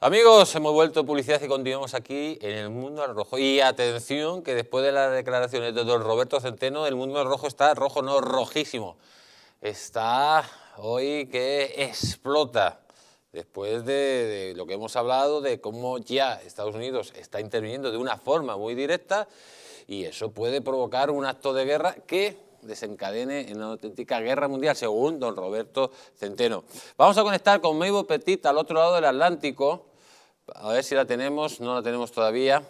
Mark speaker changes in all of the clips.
Speaker 1: Amigos, hemos vuelto a publicidad y continuamos aquí en el Mundo al Rojo. Y atención, que después de las declaraciones de don Roberto Centeno, el Mundo al Rojo está rojo, no rojísimo. Está hoy que explota. Después de lo que hemos hablado, de cómo ya Estados Unidos está interviniendo de una forma muy directa y eso puede provocar un acto de guerra que desencadene en una auténtica guerra mundial, según don Roberto Centeno. Vamos a conectar con Mabel Petit al otro lado del Atlántico. A ver si la tenemos, no la tenemos todavía.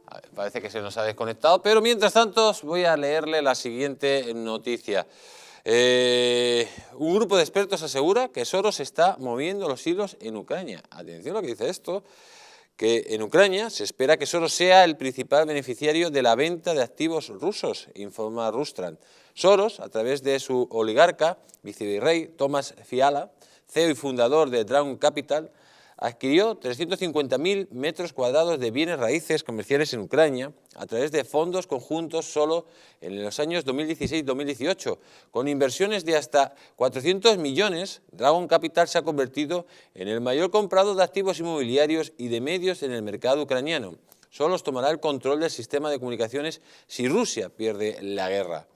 Speaker 1: A ver, parece que se nos ha desconectado, pero mientras tanto voy a leerle la siguiente noticia. Un grupo de expertos asegura que Soros está moviendo los hilos en Ucrania. Atención a lo que dice esto, que en Ucrania se espera que Soros sea el principal beneficiario de la venta de activos rusos, informa Rustrand. Soros, a través de su oligarca, vicevirrey Tomás Fiala, CEO y fundador de Dragon Capital, adquirió 350.000 metros cuadrados de bienes raíces comerciales en Ucrania a través de fondos conjuntos solo en los años 2016-2018. Con inversiones de hasta 400 millones, Dragon Capital se ha convertido en el mayor comprador de activos inmobiliarios y de medios en el mercado ucraniano. Soros tomará el control del sistema de comunicaciones si Rusia pierde la guerra.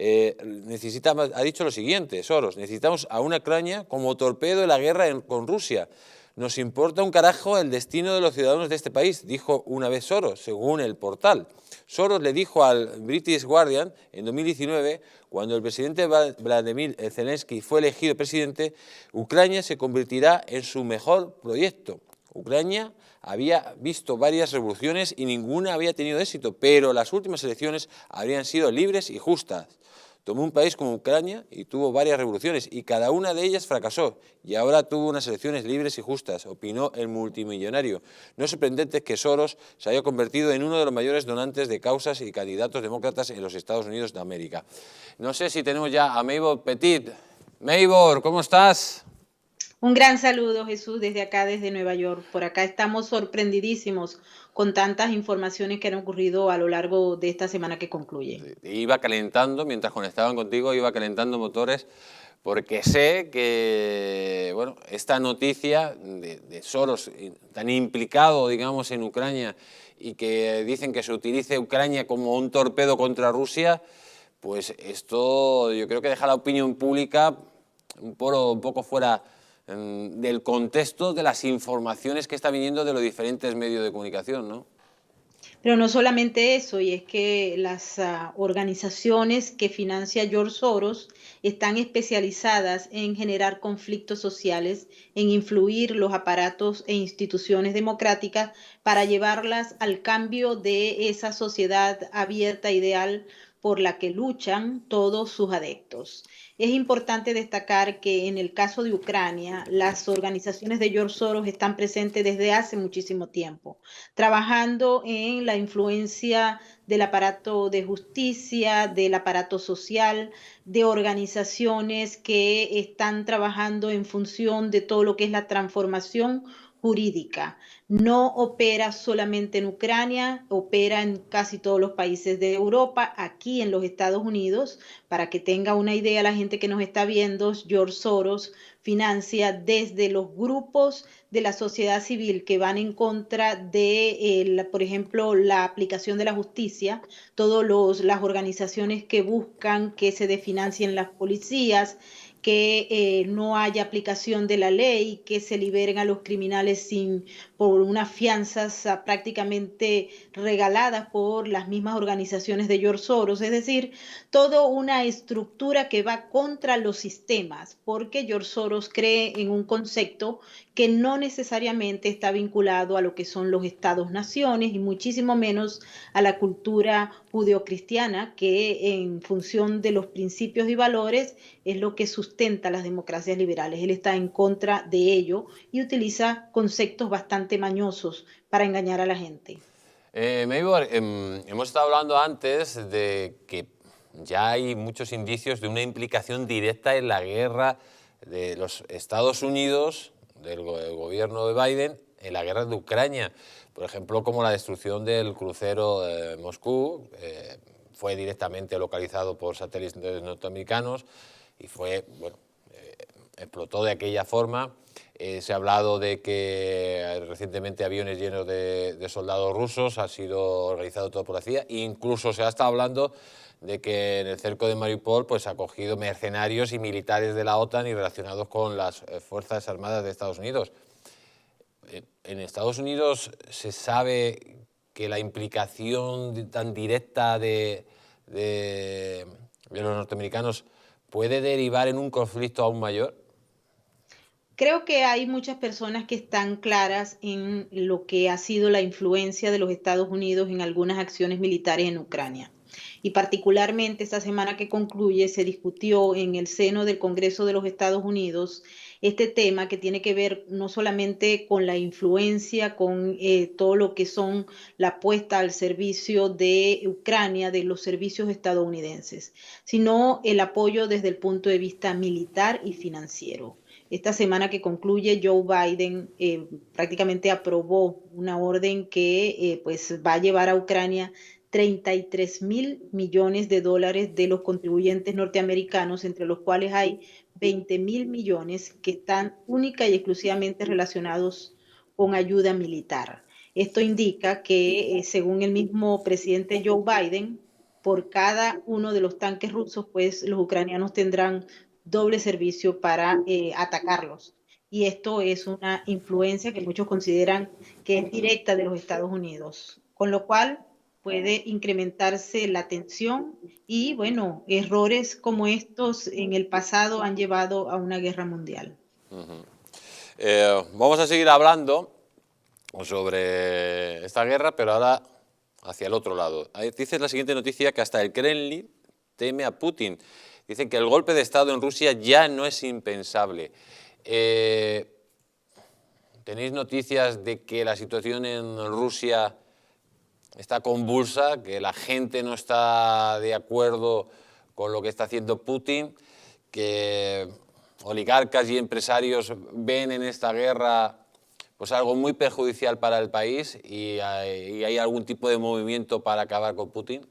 Speaker 1: Ha dicho lo siguiente, Soros: necesitamos a una Ucrania como torpedo de la guerra con Rusia. Nos importa un carajo el destino de los ciudadanos de este país, dijo una vez Soros, según el portal. Soros le dijo al British Guardian en 2019, cuando el presidente Vladimir Zelensky fue elegido presidente, Ucrania se convertirá en su mejor proyecto. Ucrania había visto varias revoluciones y ninguna había tenido éxito, pero las últimas elecciones habrían sido libres y justas. Tomó un país como Ucrania y tuvo varias revoluciones y cada una de ellas fracasó y ahora tuvo unas elecciones libres y justas, opinó el multimillonario. No es sorprendente que Soros se haya convertido en uno de los mayores donantes de causas y candidatos demócratas en los Estados Unidos de América. No sé si tenemos ya a Mabel Petit. Mabel, ¿cómo estás?
Speaker 2: Un gran saludo, Jesús, desde acá, desde Nueva York. Por acá estamos sorprendidísimos con tantas informaciones que han ocurrido a lo largo de esta semana que concluye.
Speaker 1: Iba calentando, mientras conectaban contigo, iba calentando motores, porque sé que, bueno, esta noticia de Soros tan implicado, digamos, en Ucrania y que dicen que se utilice Ucrania como un torpedo contra Rusia, pues esto yo creo que deja la opinión pública un poco fuera del contexto de las informaciones que está viniendo de los diferentes medios de comunicación, ¿no?
Speaker 2: Pero no solamente eso, y es que las organizaciones que financia George Soros están especializadas en generar conflictos sociales, en influir los aparatos e instituciones democráticas para llevarlas al cambio de esa sociedad abierta ideal por la que luchan todos sus adeptos. Es importante destacar que en el caso de Ucrania, las organizaciones de George Soros están presentes desde hace muchísimo tiempo, trabajando en la influencia del aparato de justicia, del aparato social, de organizaciones que están trabajando en función de todo lo que es la transformación jurídica. No opera solamente en Ucrania, opera en casi todos los países de Europa, aquí en los Estados Unidos. Para que tenga una idea la gente que nos está viendo, George Soros financia desde los grupos de la sociedad civil que van en contra de, por ejemplo, la aplicación de la justicia, todas las organizaciones que buscan que se desfinancien las policías, que no haya aplicación de la ley, que se liberen a los criminales por unas fianzas prácticamente regaladas por las mismas organizaciones de George Soros, es decir, toda una estructura que va contra los sistemas, porque George Soros cree en un concepto que no necesariamente está vinculado a lo que son los estados-naciones y muchísimo menos a la cultura judeocristiana, que en función de los principios y valores es lo que sustenta las democracias liberales. Él está en contra de ello y utiliza conceptos bastante mañosos para engañar a la gente.
Speaker 1: Mabel, hemos estado hablando antes de que ya hay muchos indicios de una implicación directa en la guerra de los Estados Unidos, del gobierno de Biden, en la guerra de Ucrania. Por ejemplo, como la destrucción del crucero de Moscú, fue directamente localizado por satélites norteamericanos y fue, bueno, explotó de aquella forma. Se ha hablado de que recientemente aviones llenos de soldados rusos ha sido organizado todo por la CIA. Incluso se ha estado hablando de que en el cerco de Mariupol pues, ha acogido mercenarios y militares de la OTAN y relacionados con las Fuerzas Armadas de Estados Unidos. En Estados Unidos se sabe que la implicación tan directa de los norteamericanos puede derivar en un conflicto aún mayor.
Speaker 2: Creo que hay muchas personas que están claras en lo que ha sido la influencia de los Estados Unidos en algunas acciones militares en Ucrania. Y particularmente esta semana que concluye se discutió en el seno del Congreso de los Estados Unidos este tema que tiene que ver no solamente con la influencia, con todo lo que son la puesta al servicio de Ucrania, de los servicios estadounidenses, sino el apoyo desde el punto de vista militar y financiero. Esta semana que concluye, Joe Biden prácticamente aprobó una orden que pues va a llevar a Ucrania 33.000 millones de dólares de los contribuyentes norteamericanos, entre los cuales hay 20.000 millones que están única y exclusivamente relacionados con ayuda militar. Esto indica que, según el mismo presidente Joe Biden, por cada uno de los tanques rusos, pues los ucranianos tendrán doble servicio para atacarlos. Y esto es una influencia que muchos consideran que es directa de los Estados Unidos, con lo cual puede incrementarse la tensión y, bueno, errores como estos en el pasado han llevado a una guerra mundial.
Speaker 1: Vamos a seguir hablando sobre esta guerra, pero ahora hacia el otro lado. Dice la siguiente noticia que hasta el Kremlin teme a Putin. Dicen que el golpe de Estado en Rusia ya no es impensable. ¿Tenéis noticias de que la situación en Rusia está convulsa, que la gente no está de acuerdo con lo que está haciendo Putin, que oligarcas y empresarios ven en esta guerra pues algo muy perjudicial para el país y hay algún tipo de movimiento para acabar con Putin?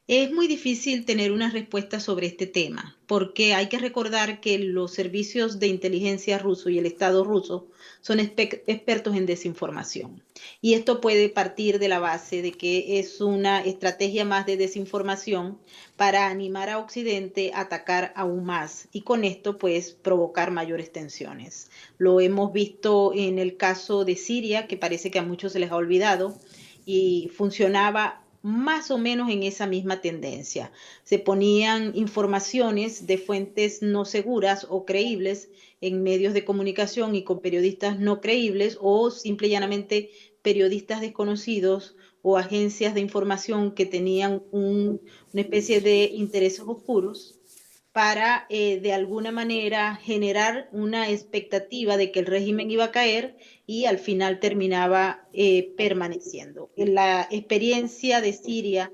Speaker 2: Es muy difícil tener una respuesta sobre este tema, porque hay que recordar que los servicios de inteligencia ruso y el Estado ruso son expertos en desinformación. Y esto puede partir de la base de que es una estrategia más de desinformación para animar a Occidente a atacar aún más y con esto pues provocar mayores tensiones. Lo hemos visto en el caso de Siria, que parece que a muchos se les ha olvidado y funcionaba más o menos en esa misma tendencia. Se ponían informaciones de fuentes no seguras o creíbles en medios de comunicación y con periodistas no creíbles o simple y llanamente periodistas desconocidos o agencias de información que tenían una especie de intereses oscuros para de alguna manera generar una expectativa de que el régimen iba a caer y al final terminaba permaneciendo. La experiencia de Siria,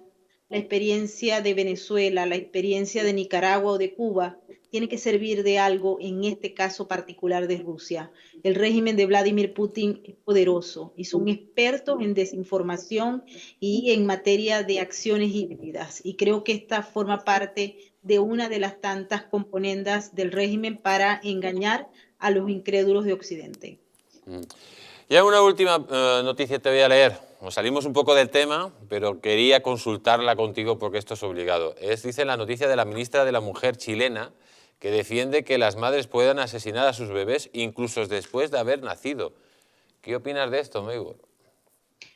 Speaker 2: la experiencia de Venezuela, la experiencia de Nicaragua o de Cuba tiene que servir de algo en este caso particular de Rusia. El régimen de Vladimir Putin es poderoso y son expertos en desinformación y en materia de acciones híbridas. Y creo que esta forma parte de una de las tantas componendas del régimen para engañar a los incrédulos de Occidente.
Speaker 1: Ya una última noticia te voy a leer. Nos salimos un poco del tema, pero quería consultarla contigo porque esto es obligado. Dice la noticia de la ministra de la Mujer chilena que defiende que las madres puedan asesinar a sus bebés incluso después de haber nacido. ¿Qué opinas de esto, Maybor?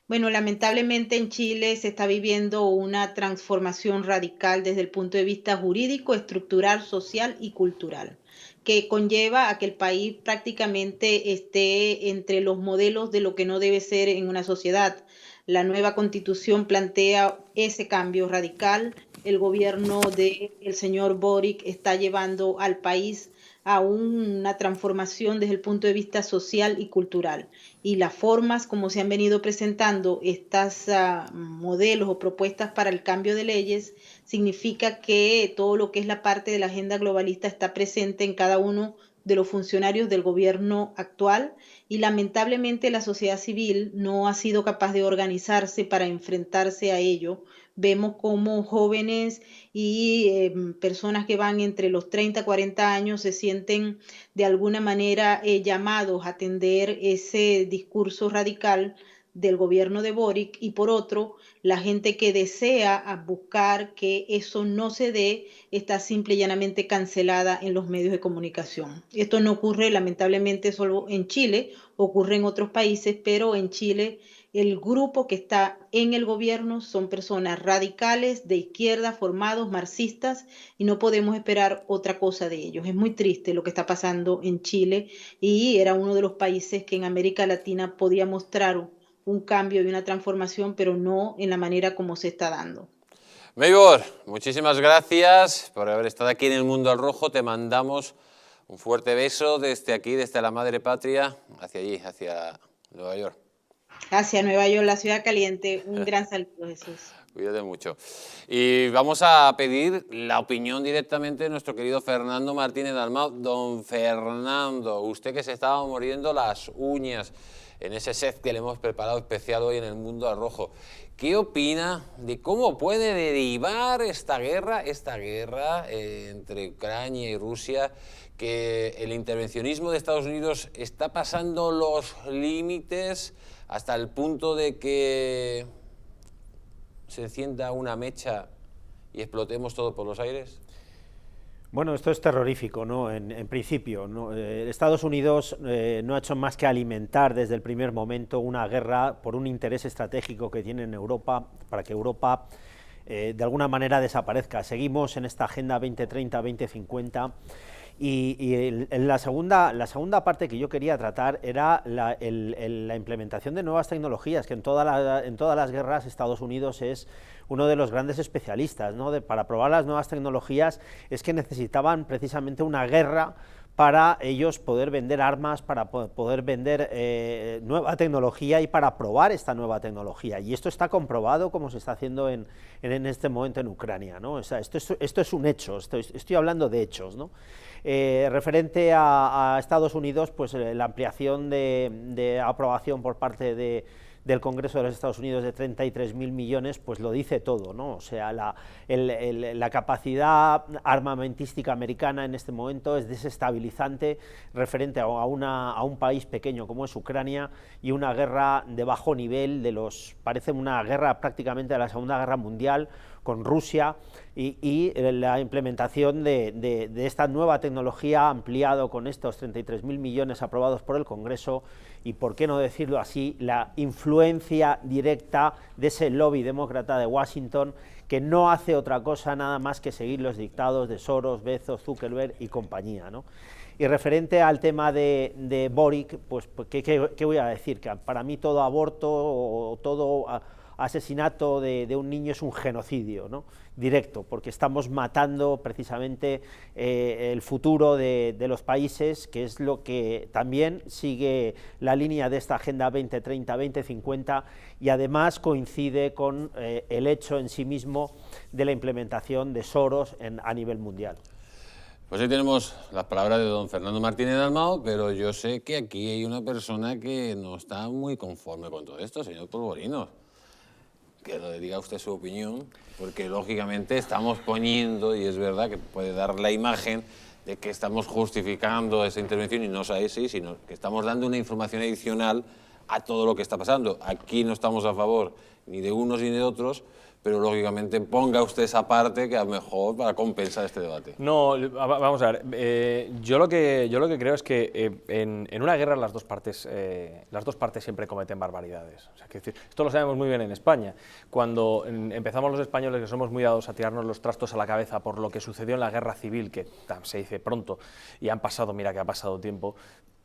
Speaker 2: Bueno, lamentablemente en Chile se está viviendo una transformación radical desde el punto de vista jurídico, estructural, social y cultural, que conlleva a que el país prácticamente esté entre los modelos de lo que no debe ser en una sociedad. La nueva constitución plantea ese cambio radical. El gobierno del señor Boric está llevando al país a una transformación desde el punto de vista social y cultural y las formas como se han venido presentando estas modelos o propuestas para el cambio de leyes significa que todo lo que es la parte de la agenda globalista está presente en cada uno de los funcionarios del gobierno actual y lamentablemente la sociedad civil no ha sido capaz de organizarse para enfrentarse a ello vemos como jóvenes y personas que van entre los 30 y 40 años se sienten de alguna manera llamados a atender ese discurso radical del gobierno de Boric, y por otro, la gente que desea buscar que eso no se dé está simple y llanamente cancelada en los medios de comunicación. Esto no ocurre lamentablemente solo en Chile, ocurre en otros países, pero en Chile el grupo que está en el gobierno son personas radicales, de izquierda, formados, marxistas, y no podemos esperar otra cosa de ellos. Es muy triste lo que está pasando en Chile, y era uno de los países que en América Latina podía mostrar un cambio y una transformación, pero no en la manera como se está dando.
Speaker 1: Maybor, muchísimas gracias por haber estado aquí en El Mundo al Rojo. Te mandamos un fuerte beso desde aquí, desde la madre patria, hacia allí, hacia Nueva York.
Speaker 2: Hacia Nueva York, la ciudad caliente. Un gran saludo, Jesús.
Speaker 1: Cuídate mucho. Y vamos a pedir la opinión directamente de nuestro querido Fernando Martínez Dalmau. Don Fernando, usted que se estaba mordiendo las uñas en ese set que le hemos preparado especial hoy en El Mundo al Rojo, ¿qué opina de cómo puede derivar esta guerra entre Ucrania y Rusia, que el intervencionismo de Estados Unidos está pasando los límites hasta el punto de que se encienda una mecha y explotemos todo por los aires?
Speaker 3: Bueno, esto es terrorífico, ¿no? En principio, ¿no? Estados Unidos no ha hecho más que alimentar desde el primer momento una guerra por un interés estratégico que tiene en Europa, para que Europa de alguna manera desaparezca. Seguimos en esta Agenda 2030, 2050, y la segunda parte que yo quería tratar era la implementación de nuevas tecnologías, que en todas las guerras Estados Unidos es uno de los grandes especialistas, ¿no? Para probar las nuevas tecnologías es que necesitaban precisamente una guerra para ellos poder vender armas, para poder vender nueva tecnología y para probar esta nueva tecnología. Y esto está comprobado como se está haciendo en este momento en Ucrania, ¿no? O sea, esto es un hecho, estoy hablando de hechos, ¿no? Referente a Estados Unidos, pues la ampliación de aprobación por parte del Congreso de los Estados Unidos de 33.000 millones, pues lo dice todo, ¿no? O sea, la capacidad armamentística americana en este momento es desestabilizante referente a un país pequeño como es Ucrania, y una guerra de bajo nivel, parece una guerra prácticamente de la Segunda Guerra Mundial con Rusia, y la implementación de esta nueva tecnología ampliado con estos 33.000 millones aprobados por el Congreso, y por qué no decirlo así, la influencia directa de ese lobby demócrata de Washington, que no hace otra cosa nada más que seguir los dictados de Soros, Bezos, Zuckerberg y compañía, ¿no? Y referente al tema de Boric, pues ¿qué voy a decir? Que para mí todo aborto o todo asesinato de un niño es un genocidio, ¿no? Directo, porque estamos matando precisamente el futuro de los países, que es lo que también sigue la línea de esta Agenda 2030, 2050, y además coincide con el hecho en sí mismo de la implementación de Soros a nivel mundial.
Speaker 1: Pues ahí tenemos las palabras de don Fernando Martínez Dalmau, pero yo sé que aquí hay una persona que no está muy conforme con todo esto, señor Polvorino. Que lo diga usted su opinión, porque lógicamente estamos poniendo, y es verdad que puede dar la imagen de que estamos justificando esa intervención, y no es así, sino que estamos dando una información adicional a todo lo que está pasando. Aquí no estamos a favor ni de unos ni de otros, pero lógicamente ponga usted esa parte que a lo mejor para compensar este debate.
Speaker 4: No, vamos a ver, yo lo que creo es que en una guerra las dos partes siempre cometen barbaridades. O sea, que esto lo sabemos muy bien en España. Cuando empezamos los españoles, que somos muy dados a tirarnos los trastos a la cabeza por lo que sucedió en la guerra civil, que se dice pronto, y mira que ha pasado tiempo,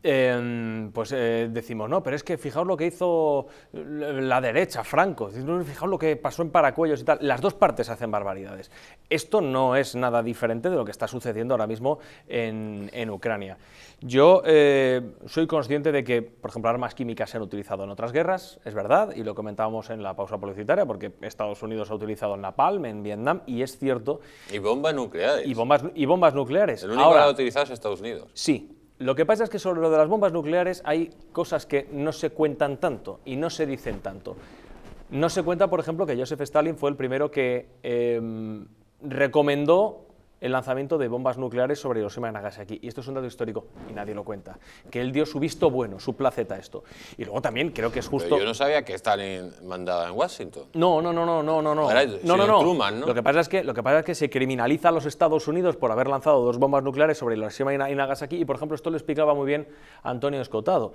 Speaker 4: decimos, no, pero es que fijaos lo que hizo la derecha, Franco, fijaos lo que pasó en Paracuellos y tal. Las dos partes hacen barbaridades. Esto no es nada diferente de lo que está sucediendo ahora mismo en Ucrania. Yo soy consciente de que, por ejemplo, armas químicas se han utilizado en otras guerras, es verdad, y lo comentábamos en la pausa publicitaria, porque Estados Unidos ha utilizado el napalm en Vietnam, y es cierto.
Speaker 1: Y bombas nucleares.
Speaker 4: Y bombas nucleares.
Speaker 1: El único que lo ha utilizado es Estados Unidos.
Speaker 4: Sí. Lo que pasa es que sobre lo de las bombas nucleares hay cosas que no se cuentan tanto y no se dicen tanto. No se cuenta, por ejemplo, que Joseph Stalin fue el primero que recomendó el lanzamiento de bombas nucleares sobre Hiroshima y Nagasaki. Y esto es un dato histórico y nadie lo cuenta. Que él dio su visto bueno, su placeta a esto. Y luego también creo que es justo...
Speaker 1: Pero yo no sabía que Stalin mandaba en Washington.
Speaker 4: No.
Speaker 1: Truman, ¿no?
Speaker 4: Lo que pasa es que se criminaliza a los Estados Unidos por haber lanzado 2 bombas nucleares sobre Hiroshima y Nagasaki. Y, por ejemplo, esto lo explicaba muy bien Antonio Escotado.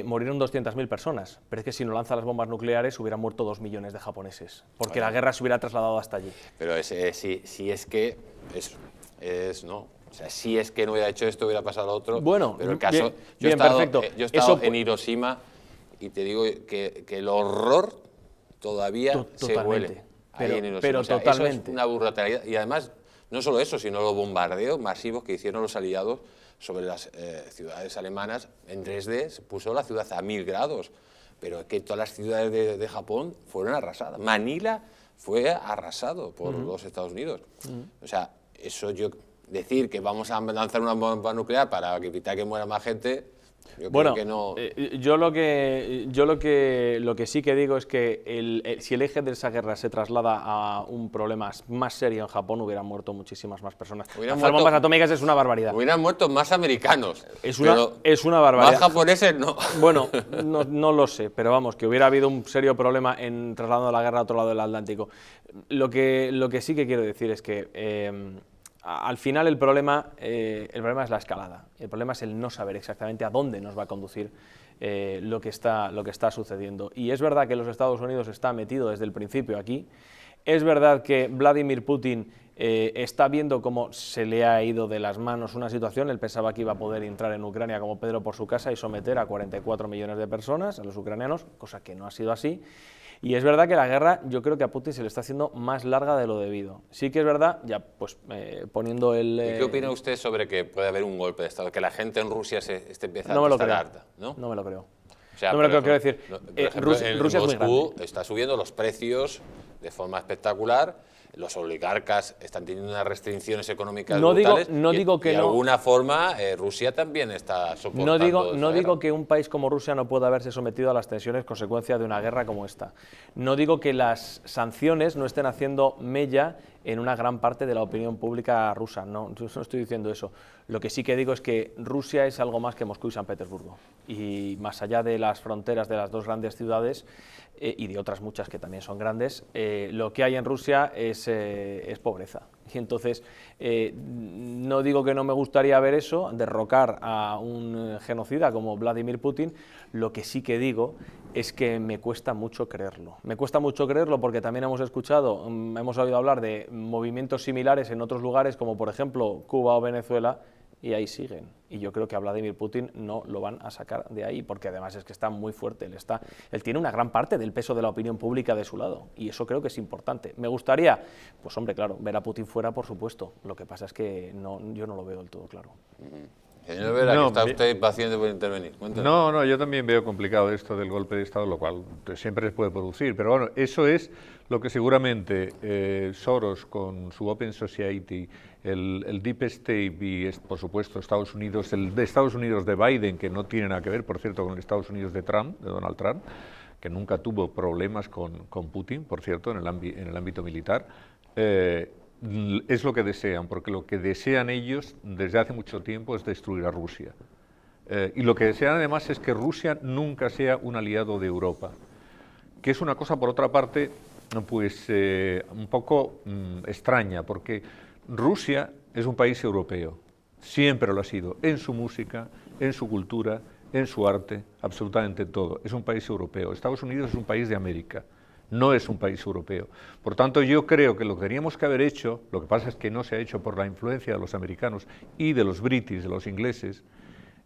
Speaker 4: Murieron 200.000 personas. Pero es que si no lanza las bombas nucleares hubieran muerto 2 millones de japoneses. Porque la guerra se hubiera trasladado hasta allí.
Speaker 1: Pero si es que... no. O sea, si es que no hubiera hecho esto, hubiera pasado lo otro.
Speaker 4: Bueno,
Speaker 1: pero el caso... Yo he estado en Hiroshima y te digo que el horror todavía se huele ahí en Hiroshima.
Speaker 4: Pero
Speaker 1: o sea,
Speaker 4: totalmente.
Speaker 1: Eso es una brutalidad. Y además, no solo eso, sino los bombardeos masivos que hicieron los aliados sobre las ciudades alemanas. En Dresde se puso la ciudad a 1000 grados. Pero es que todas las ciudades de Japón fueron arrasadas. Manila fue arrasado por los Estados Unidos. O sea, eso decir que vamos a lanzar una bomba nuclear para evitar que muera más gente, creo que no.
Speaker 4: Yo lo que sí que digo es que si el eje de esa guerra se traslada a un problema más serio en Japón, hubieran muerto muchísimas más personas. Lanzar bombas atómicas es una barbaridad.
Speaker 1: Hubieran muerto más americanos.
Speaker 4: Es una barbaridad.
Speaker 1: Más japoneses no.
Speaker 4: Bueno, no lo sé, pero vamos, que hubiera habido un serio problema en trasladando la guerra a otro lado del Atlántico. Lo que sí que quiero decir es que al final el problema es la escalada. El problema es el no saber exactamente a dónde nos va a conducir lo que está sucediendo. Y es verdad que los Estados Unidos está metido desde el principio aquí. Es verdad que Vladimir Putin está viendo cómo se le ha ido de las manos una situación. Él pensaba que iba a poder entrar en Ucrania como Pedro por su casa y someter a 44 millones de personas, a los ucranianos, cosa que no ha sido así. Y es verdad que la guerra, yo creo que a Putin se le está haciendo más larga de lo debido. Sí que es verdad, ya pues poniendo el...
Speaker 1: ¿Y qué opina usted sobre que puede haber un golpe de Estado? Que la gente en Rusia se esté empezando a estar harta, ¿no?
Speaker 4: No me lo creo.
Speaker 1: O sea,
Speaker 4: no me lo creo, quiero decir.
Speaker 1: Por ejemplo,
Speaker 4: Rusia es muy
Speaker 1: Moscú
Speaker 4: grande.
Speaker 1: está subiendo los precios de forma espectacular. Los oligarcas están teniendo unas restricciones económicas brutales. De alguna forma, Rusia también está soportando.
Speaker 4: No digo que un país como Rusia no pueda haberse sometido a las tensiones consecuencia de una guerra como esta. No digo que las sanciones no estén haciendo mella en una gran parte de la opinión pública rusa. No estoy diciendo eso. Lo que sí que digo es que Rusia es algo más que Moscú y San Petersburgo. Y más allá de las fronteras de las 2 grandes ciudades, y de otras muchas que también son grandes, lo que hay en Rusia es pobreza. Y entonces, no digo que no me gustaría ver eso, derrocar a un genocida como Vladimir Putin. Lo que sí que digo es que me cuesta mucho creerlo. Me cuesta mucho creerlo porque también hemos oído hablar de movimientos similares en otros lugares, como por ejemplo Cuba o Venezuela, y ahí siguen. Y yo creo que a Vladimir Putin no lo van a sacar de ahí, porque además es que está muy fuerte. Él tiene una gran parte del peso de la opinión pública de su lado, y eso creo que es importante. ¿Me gustaría? Pues hombre, claro, ver a Putin fuera, por supuesto. Lo que pasa es que yo no lo veo del todo claro.
Speaker 1: Señor Vera, que está usted paciente por intervenir. Cuéntanos.
Speaker 5: No, yo también veo complicado esto del golpe de Estado, lo cual siempre se puede producir. Pero bueno, eso es lo que seguramente Soros con su Open Society, el Deep State y, por supuesto, Estados Unidos, el de Estados Unidos de Biden, que no tiene nada que ver, por cierto, con el Estados Unidos de Trump, de Donald Trump, que nunca tuvo problemas con Putin, por cierto, en el ámbito militar, es lo que desean, porque lo que desean ellos desde hace mucho tiempo es destruir a Rusia. Y lo que desean además es que Rusia nunca sea un aliado de Europa, que es una cosa, por otra parte, pues un poco extraña, porque Rusia es un país europeo, siempre lo ha sido, en su música, en su cultura, en su arte, absolutamente todo. Es un país europeo. Estados Unidos es un país de América, no es un país europeo. Por tanto, yo creo que lo que teníamos que haber hecho, lo que pasa es que no se ha hecho por la influencia de los americanos y de los british, de los ingleses,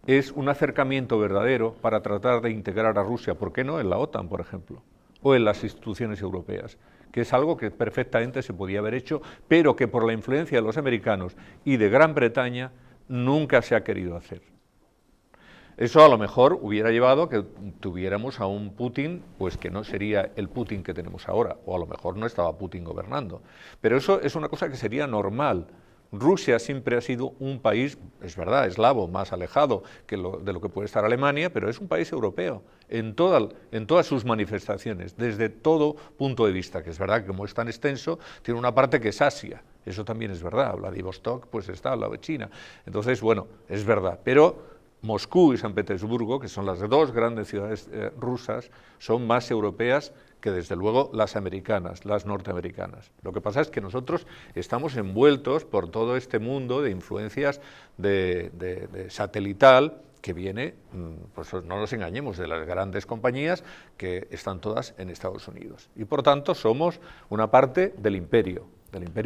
Speaker 5: es un acercamiento verdadero para tratar de integrar a Rusia, ¿por qué no?, en la OTAN, por ejemplo, o en las instituciones europeas, que es algo que perfectamente se podía haber hecho, pero que por la influencia de los americanos y de Gran Bretaña nunca se ha querido hacer. Eso a lo mejor hubiera llevado a que tuviéramos a un Putin, pues que no sería el Putin que tenemos ahora, o a lo mejor no estaba Putin gobernando. Pero eso es una cosa que sería normal, Rusia siempre ha sido un país, es verdad, eslavo, más alejado de lo que puede estar Alemania, pero es un país europeo en todas sus manifestaciones, desde todo punto de vista, que es verdad que como es tan extenso, tiene una parte que es Asia, eso también es verdad, Vladivostok pues está al lado de China, entonces bueno, es verdad, pero Moscú y San Petersburgo, que son las dos grandes ciudades rusas, son más europeas que desde luego las americanas, las norteamericanas. Lo que pasa es que nosotros estamos envueltos por todo este mundo de influencias de satelital que viene, pues no nos engañemos, de las grandes compañías que están todas en Estados Unidos. Y por tanto somos una parte del imperio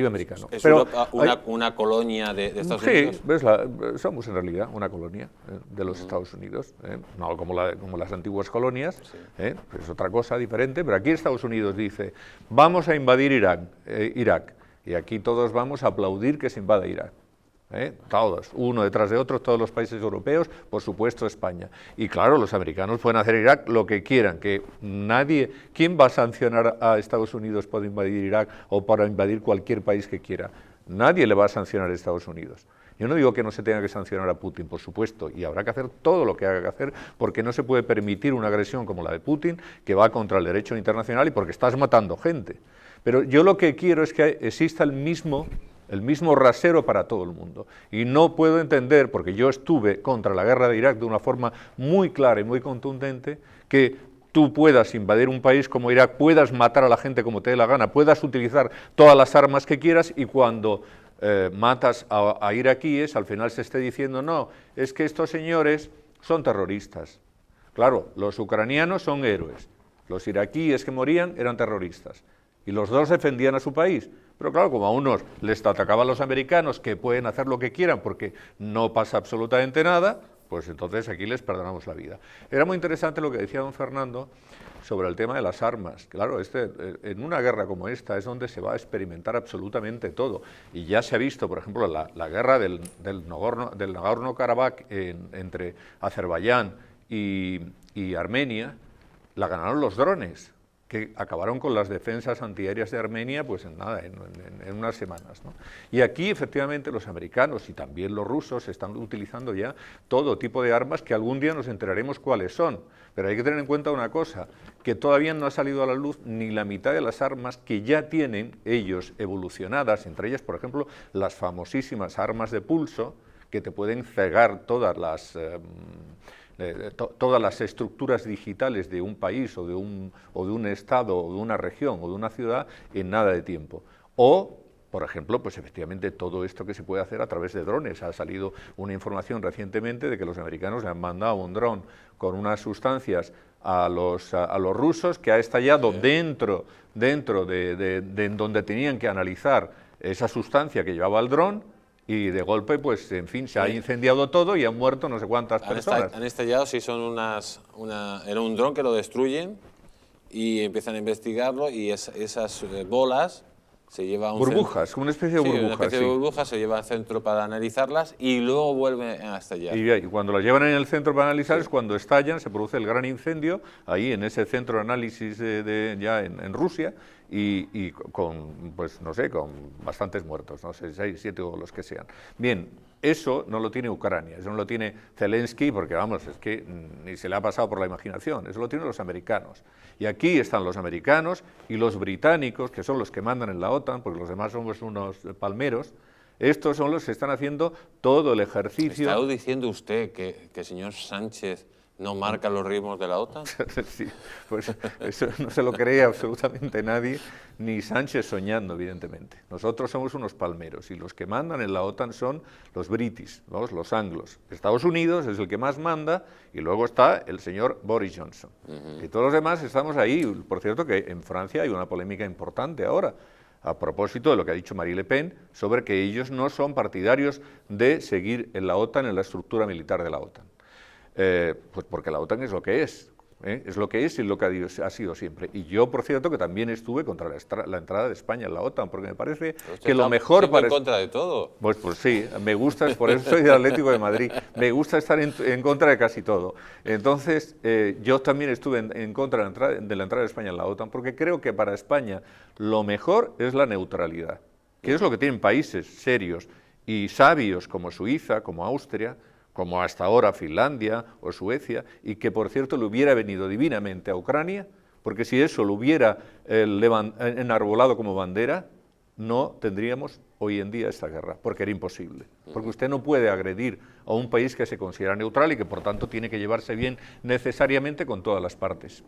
Speaker 5: americano.
Speaker 1: ¿Es
Speaker 5: pero
Speaker 1: Europa una colonia de Estados
Speaker 5: Unidos?
Speaker 1: Unidos?
Speaker 5: Sí, somos en realidad una colonia de los Estados Unidos, no como las antiguas colonias, es otra cosa diferente, pero aquí Estados Unidos dice, vamos a invadir Irak, y aquí todos vamos a aplaudir que se invada Irak. Todos, uno detrás de otro, todos los países europeos, por supuesto España. Y claro, los americanos pueden hacer Irak lo que quieran, que nadie, ¿quién va a sancionar a Estados Unidos por invadir Irak o para invadir cualquier país que quiera? Nadie le va a sancionar a Estados Unidos. Yo no digo que no se tenga que sancionar a Putin, por supuesto, y habrá que hacer todo lo que haga que hacer, porque no se puede permitir una agresión como la de Putin, que va contra el derecho internacional y porque estás matando gente. Pero yo lo que quiero es que exista el mismo rasero para todo el mundo. Y no puedo entender, porque yo estuve contra la guerra de Irak de una forma muy clara y muy contundente, que tú puedas invadir un país como Irak, puedas matar a la gente como te dé la gana, puedas utilizar todas las armas que quieras y cuando matas a iraquíes, al final se esté diciendo, no, es que estos señores son terroristas. Claro, los ucranianos son héroes, los iraquíes que morían eran terroristas, y los dos defendían a su país. Pero claro, como a unos les atacaban los americanos, que pueden hacer lo que quieran porque no pasa absolutamente nada, pues entonces aquí les perdonamos la vida. Era muy interesante lo que decía don Fernando sobre el tema de las armas. Claro, en una guerra como esta es donde se va a experimentar absolutamente todo. Y ya se ha visto, por ejemplo, la guerra del Nagorno-Karabaj entre Azerbaiyán y Armenia, la ganaron los drones, que acabaron con las defensas antiaéreas de Armenia pues en nada, en unas semanas, ¿no? Y aquí efectivamente los americanos y también los rusos están utilizando ya todo tipo de armas que algún día nos enteraremos cuáles son, pero hay que tener en cuenta una cosa, que todavía no ha salido a la luz ni la mitad de las armas que ya tienen ellos evolucionadas, entre ellas por ejemplo las famosísimas armas de pulso que te pueden cegar todas las estructuras digitales de un país o de un estado o de una región o de una ciudad en nada de tiempo. O, por ejemplo, pues efectivamente todo esto que se puede hacer a través de drones. Ha salido una información recientemente de que los americanos le han mandado un dron con unas sustancias a los rusos que ha estallado dentro de donde tenían que analizar esa sustancia que llevaba el dron. Y de golpe, pues, en fin, se ha incendiado todo y han muerto no sé cuántas personas.
Speaker 1: Han estallado, sí, era un dron que lo destruyen y empiezan a investigarlo y esas bolas se llevan a un
Speaker 5: burbujas, como una especie de burbujas.
Speaker 1: Una especie de burbujas, se lleva al centro para analizarlas y luego vuelven a estallar.
Speaker 5: Y cuando las llevan en el centro para analizar es cuando estallan, se produce el gran incendio, ahí en ese centro de análisis ya en Rusia, y con, pues no sé, con bastantes muertos, no sé, 6, 7 o los que sean. Bien, eso no lo tiene Ucrania, eso no lo tiene Zelensky, porque vamos, es que ni se le ha pasado por la imaginación, eso lo tienen los americanos. Y aquí están los americanos y los británicos, que son los que mandan en la OTAN, porque los demás somos unos palmeros. Estos son los que están haciendo todo el ejercicio.
Speaker 1: ¿Está diciendo usted que el señor Sánchez no marca los ritmos de la OTAN?
Speaker 5: Sí, pues eso no se lo cree absolutamente nadie, ni Sánchez soñando, evidentemente. Nosotros somos unos palmeros y los que mandan en la OTAN son los british, los anglos. Estados Unidos es el que más manda y luego está el señor Boris Johnson. Y todos los demás estamos ahí. Por cierto que en Francia hay una polémica importante ahora, a propósito de lo que ha dicho Marine Le Pen, sobre que ellos no son partidarios de seguir en la OTAN, en la estructura militar de la OTAN. Pues porque la OTAN es lo que es y lo que ha sido siempre. Y yo, por cierto, que también estuve contra la entrada de España en la OTAN, porque me parece que lo mejor para...
Speaker 1: en contra de todo.
Speaker 5: Pues sí, me gusta, por eso soy del Atlético de Madrid, me gusta estar en contra de casi todo. Entonces, yo también estuve en contra de la entrada de España en la OTAN, porque creo que para España lo mejor es la neutralidad, que es lo que tienen países serios y sabios como Suiza, como Austria, como hasta ahora Finlandia o Suecia, y que por cierto le hubiera venido divinamente a Ucrania, porque si eso lo hubiera enarbolado como bandera, no tendríamos hoy en día esta guerra, porque era imposible. Porque usted no puede agredir a un país que se considera neutral y que por tanto tiene que llevarse bien necesariamente con todas las partes.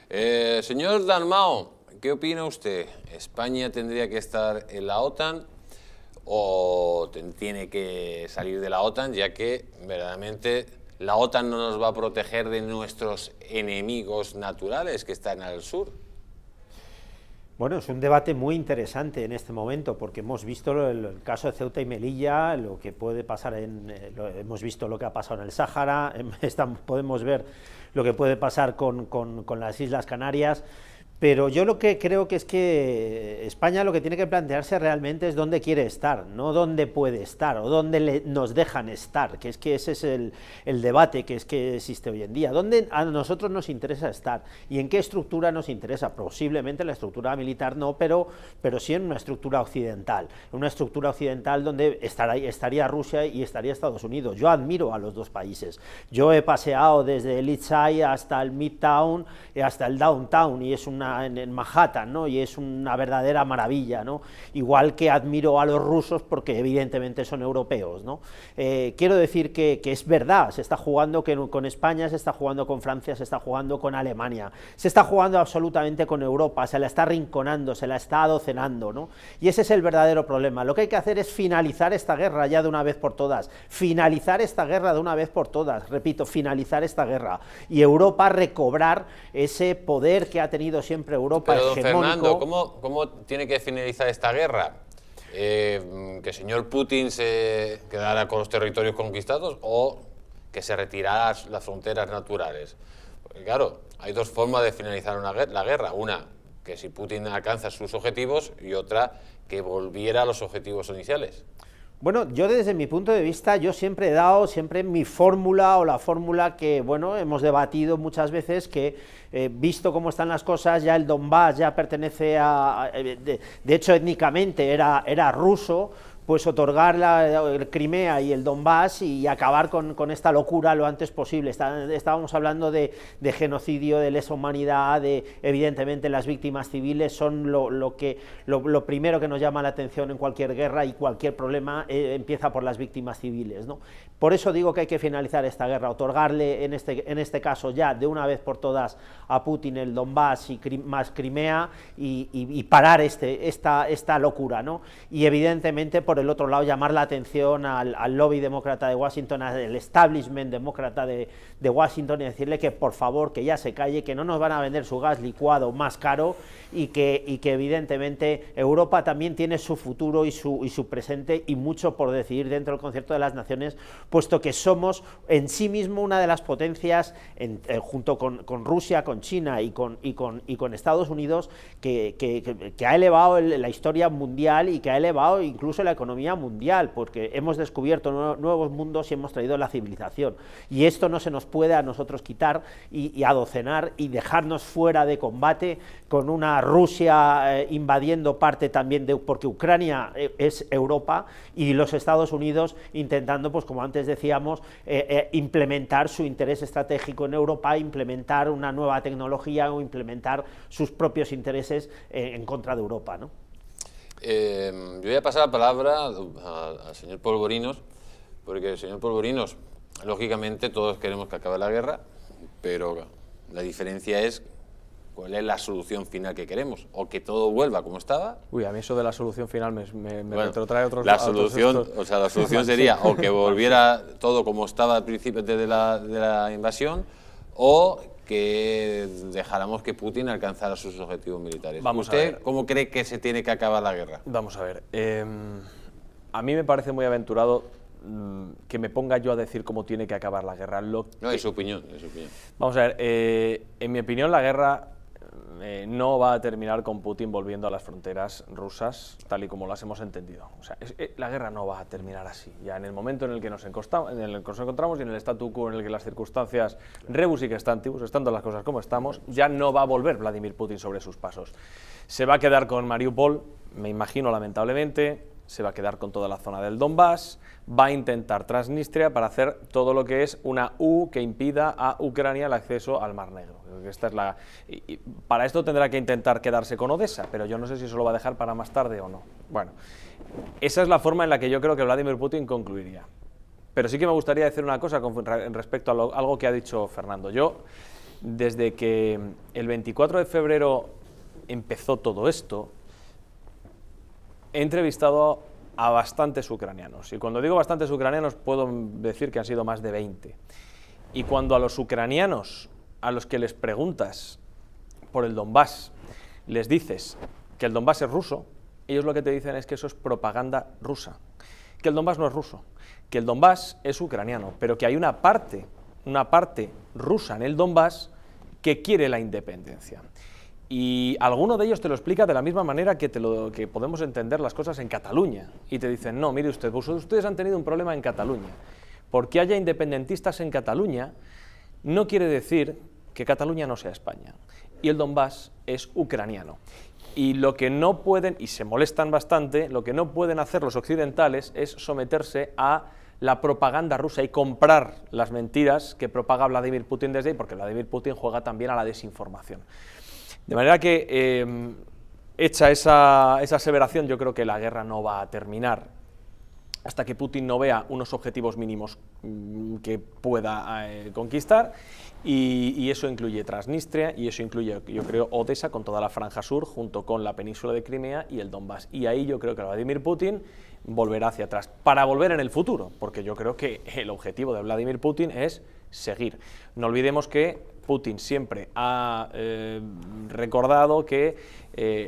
Speaker 1: Señor Dalmau, ¿qué opina usted? ¿España tendría que estar en la OTAN o tiene que salir de la OTAN, ya que verdaderamente la OTAN no nos va a proteger de nuestros enemigos naturales que están al sur?
Speaker 3: Bueno, es un debate muy interesante en este momento, porque hemos visto el caso de Ceuta y Melilla, lo que puede pasar hemos visto lo que ha pasado en el Sáhara, podemos ver lo que puede pasar con las Islas Canarias. Pero yo lo que creo que es que España lo que tiene que plantearse realmente es dónde quiere estar, no dónde puede estar o dónde nos dejan estar, que es que ese es el debate que existe hoy en día. ¿Dónde a nosotros nos interesa estar? ¿Y en qué estructura nos interesa? Posiblemente la estructura militar no, pero sí en una estructura occidental. En una estructura occidental donde estaría Rusia y estaría Estados Unidos. Yo admiro a los dos países. Yo he paseado desde el East Side hasta el Midtown, hasta el Downtown, y es en Manhattan, ¿no? Y es una verdadera maravilla, ¿no? Igual que admiro a los rusos porque evidentemente son europeos, ¿no? Quiero decir que es verdad, se está jugando con España, se está jugando con Francia, se está jugando con Alemania, se está jugando absolutamente con Europa, se la está rinconando, se la está adocenando, ¿no? Y ese es el verdadero problema. Lo que hay que hacer es finalizar esta guerra ya de una vez por todas, finalizar esta guerra de una vez por todas, repito, finalizar esta guerra, y Europa recobrar ese poder que ha tenido siempre Europa.
Speaker 1: Pero, don
Speaker 3: hegemónico.
Speaker 1: Fernando, ¿cómo tiene que finalizar esta guerra? ¿Que el señor Putin se quedara con los territorios conquistados o que se retirara las fronteras naturales? Porque, claro, hay dos formas de finalizar la guerra. Una, que si Putin alcanza sus objetivos, y otra, que volviera a los objetivos iniciales.
Speaker 3: Bueno, yo desde mi punto de vista, yo siempre he dado mi fórmula, o la fórmula que, bueno, hemos debatido muchas veces, que visto cómo están las cosas, ya el Donbass ya pertenece de hecho étnicamente era ruso, pues otorgar la Crimea y el Donbass y acabar con esta locura lo antes posible. Estábamos hablando de genocidio, de lesa humanidad, evidentemente las víctimas civiles son lo primero que nos llama la atención en cualquier guerra, y cualquier problema empieza por las víctimas civiles, ¿no? Por eso digo que hay que finalizar esta guerra, otorgarle en este caso ya de una vez por todas a Putin el Donbass y más Crimea, y parar esta locura, ¿no? Y evidentemente por el otro lado llamar la atención al lobby demócrata de Washington, al establishment demócrata de Washington, y decirle que por favor que ya se calle, que no nos van a vender su gas licuado más caro, y que evidentemente Europa también tiene su futuro y su presente y mucho por decidir dentro del concierto de las naciones, puesto que somos en sí mismo una de las potencias junto con Rusia, con China y con Estados Unidos, que ha elevado la historia mundial y que ha elevado incluso la economía mundial, porque hemos descubierto nuevos mundos y hemos traído la civilización, y esto no se nos puede a nosotros quitar y adocenar y dejarnos fuera de combate con una Rusia invadiendo parte también porque Ucrania es Europa, y los Estados Unidos intentando, pues como antes decíamos, implementar su interés estratégico en Europa, implementar una nueva tecnología o implementar sus propios intereses en contra de Europa, ¿no?
Speaker 1: Yo voy a pasar la palabra al señor Polvorinos, porque el señor Polvorinos, lógicamente todos queremos que acabe la guerra, pero la diferencia es cuál es la solución final que queremos, o que todo vuelva como estaba.
Speaker 4: Uy, a mí eso de la solución final me retrotrae otros...
Speaker 1: La solución sería o que volviera todo como estaba al principio de la invasión, o que dejáramos que Putin alcanzara sus objetivos militares. ¿Usted cómo cree que se tiene que acabar la guerra?
Speaker 4: Vamos a ver, a mí me parece muy aventurado que me ponga yo a decir cómo tiene que acabar la guerra.
Speaker 1: No, es su opinión, es su opinión.
Speaker 4: Vamos a ver, en mi opinión la guerra no va a terminar con Putin volviendo a las fronteras rusas tal y como las hemos entendido. O sea, la guerra no va a terminar así. Ya en el momento en el que nos encontramos y en el statu quo en el que las circunstancias rebus y extantibus, estando las cosas como estamos, ya no va a volver Vladimir Putin sobre sus pasos. Se va a quedar con Mariupol, me imagino lamentablemente, se va a quedar con toda la zona del Donbass, va a intentar Transnistria para hacer todo lo que es una U que impida a Ucrania el acceso al Mar Negro. Creo que esta es y para esto tendrá que intentar quedarse con Odessa, pero yo no sé si eso lo va a dejar para más tarde o no. Bueno, esa es la forma en la que yo creo que Vladimir Putin concluiría. Pero sí que me gustaría decir una cosa en respecto a algo que ha dicho Fernando. Yo, desde que el 24 de febrero empezó todo esto, he entrevistado a bastantes ucranianos, y cuando digo bastantes ucranianos puedo decir que han sido más de 20. Y cuando a los ucranianos a los que les preguntas por el Donbass, les dices que el Donbass es ruso, ellos lo que te dicen es que eso es propaganda rusa, que el Donbass no es ruso, que el Donbass es ucraniano, pero que hay una parte rusa en el Donbass que quiere la independencia. Y alguno de ellos te lo explica de la misma manera que podemos entender las cosas en Cataluña. Y te dicen, no, mire usted, ustedes han tenido un problema en Cataluña. Porque haya independentistas en Cataluña no quiere decir que Cataluña no sea España. Y el Donbass es ucraniano. Y lo que no pueden, y se molestan bastante, lo que no pueden hacer los occidentales es someterse a la propaganda rusa y comprar las mentiras que propaga Vladimir Putin desde ahí, porque Vladimir Putin juega también a la desinformación. De manera que, hecha esa aseveración, yo creo que la guerra no va a terminar hasta que Putin no vea unos objetivos mínimos que pueda conquistar, y eso incluye Transnistria, y eso incluye, yo creo, Odessa con toda la franja sur, junto con la península de Crimea y el Donbass. Y ahí yo creo que Vladimir Putin volverá hacia atrás, para volver en el futuro, porque yo creo que el objetivo de Vladimir Putin es seguir. No olvidemos que Putin siempre ha recordado que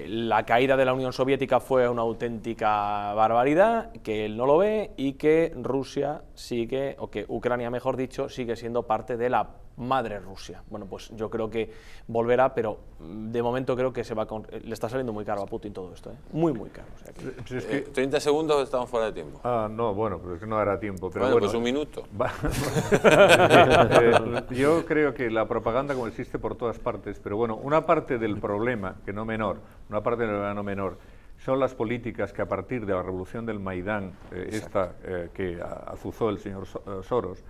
Speaker 4: la caída de la Unión Soviética fue una auténtica barbaridad, que él no lo ve, y que Rusia sigue, o que Ucrania, mejor dicho, sigue siendo parte de la madre Rusia. Bueno, pues yo creo que volverá, pero de momento creo que le está saliendo muy caro a Putin todo esto, muy, muy caro. O sea que...
Speaker 1: es que 30 segundos estamos fuera de tiempo.
Speaker 5: No, bueno, pero es que no hará tiempo. Pero
Speaker 1: bueno, pues un minuto.
Speaker 5: Yo creo que la propaganda como existe por todas partes, pero bueno, una parte del problema, que no menor, una parte del problema no menor, son las políticas que a partir de la revolución del Maidán, que azuzó el señor Soros,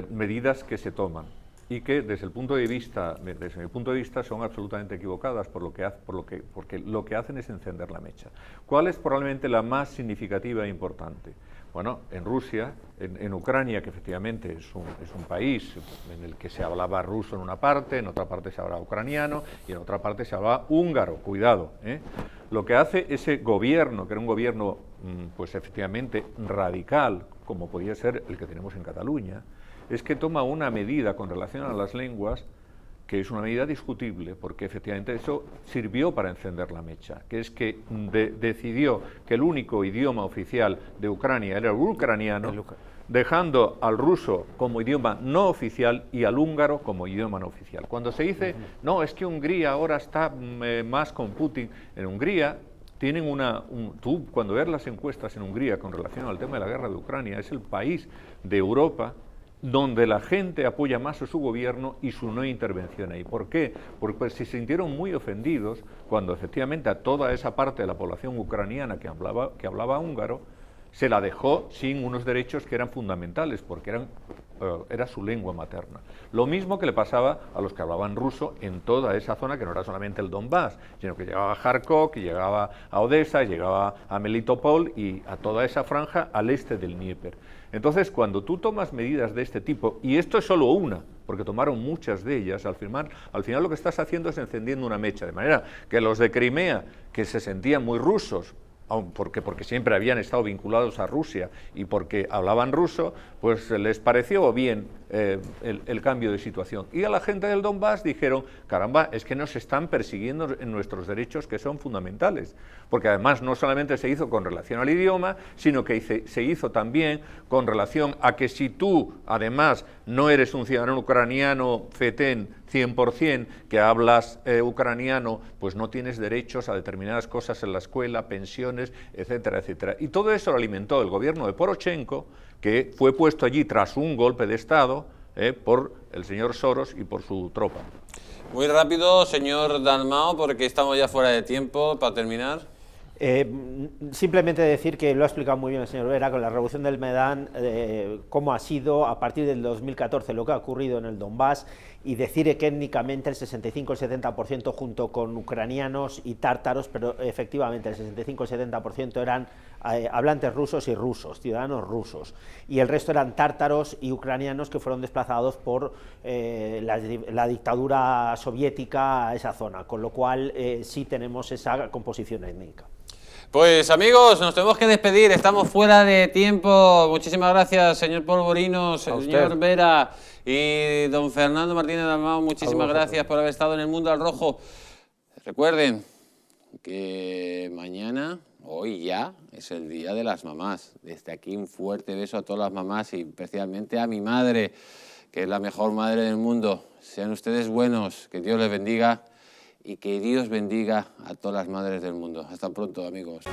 Speaker 5: medidas que se toman y que desde mi punto de vista son absolutamente equivocadas porque lo que hacen es encender la mecha. ¿Cuál es probablemente la más significativa e importante? Bueno, en Rusia, en Ucrania, que efectivamente es un país en el que se hablaba ruso en una parte, en otra parte se hablaba ucraniano y en otra parte se hablaba húngaro, cuidado. Lo que hace ese gobierno, que era un gobierno pues efectivamente radical, como podía ser el que tenemos en Cataluña, es que toma una medida con relación a las lenguas que es una medida discutible, porque efectivamente eso sirvió para encender la mecha, que es que decidió que el único idioma oficial de Ucrania era el ucraniano, dejando al ruso como idioma no oficial y al húngaro como idioma no oficial. Cuando se dice, no, es que Hungría ahora está más con Putin, en Hungría tienen tú cuando ves las encuestas en Hungría con relación al tema de la guerra de Ucrania, es el país de Europa donde la gente apoya más a su gobierno y su no intervención ahí. ¿Por qué? Porque se sintieron muy ofendidos cuando efectivamente a toda esa parte de la población ucraniana que hablaba húngaro se la dejó sin unos derechos que eran fundamentales, porque era su lengua materna. Lo mismo que le pasaba a los que hablaban ruso en toda esa zona, que no era solamente el Donbass, sino que llegaba a Kharkov, que llegaba a Odessa, llegaba a Melitopol y a toda esa franja al este del Dnieper. Entonces, cuando tú tomas medidas de este tipo, y esto es solo una, porque tomaron muchas de ellas, al final lo que estás haciendo es encendiendo una mecha, de manera que los de Crimea, que se sentían muy rusos, porque siempre habían estado vinculados a Rusia y porque hablaban ruso, pues les pareció bien el cambio de situación. Y a la gente del Donbass dijeron, caramba, es que nos están persiguiendo en nuestros derechos que son fundamentales, porque además no solamente se hizo con relación al idioma, sino que se hizo también con relación a que si tú además no eres un ciudadano ucraniano fetén 100%, que hablas ucraniano, pues no tienes derechos a determinadas cosas en la escuela, pensiones, etcétera, etcétera. Y todo eso lo alimentó el gobierno de Poroshenko, que fue puesto allí tras un golpe de Estado por el señor Soros y por su tropa.
Speaker 1: Muy rápido, señor Dalmau, porque estamos ya fuera de tiempo, para terminar.
Speaker 3: Simplemente decir que lo ha explicado muy bien el señor Vera con la revolución del Maidán, cómo ha sido a partir del 2014 lo que ha ocurrido en el Donbass, y decir que étnicamente el 65 el 70% junto con ucranianos y tártaros, pero efectivamente el 65 el 70% eran hablantes rusos y rusos, ciudadanos rusos, y el resto eran tártaros y ucranianos que fueron desplazados por la dictadura soviética a esa zona, con lo cual sí tenemos esa composición étnica.
Speaker 1: Pues amigos, nos tenemos que despedir, estamos fuera de tiempo. Muchísimas gracias, señor Polvorino, señor Vera y don Fernando Martínez Dalmau, muchísimas gracias por haber estado en el Mundo al Rojo. Recuerden que mañana, hoy ya, es el Día de las Mamás. Desde aquí un fuerte beso a todas las mamás y especialmente a mi madre, que es la mejor madre del mundo. Sean ustedes buenos, que Dios les bendiga. Y que Dios bendiga a todas las madres del mundo. Hasta pronto, amigos.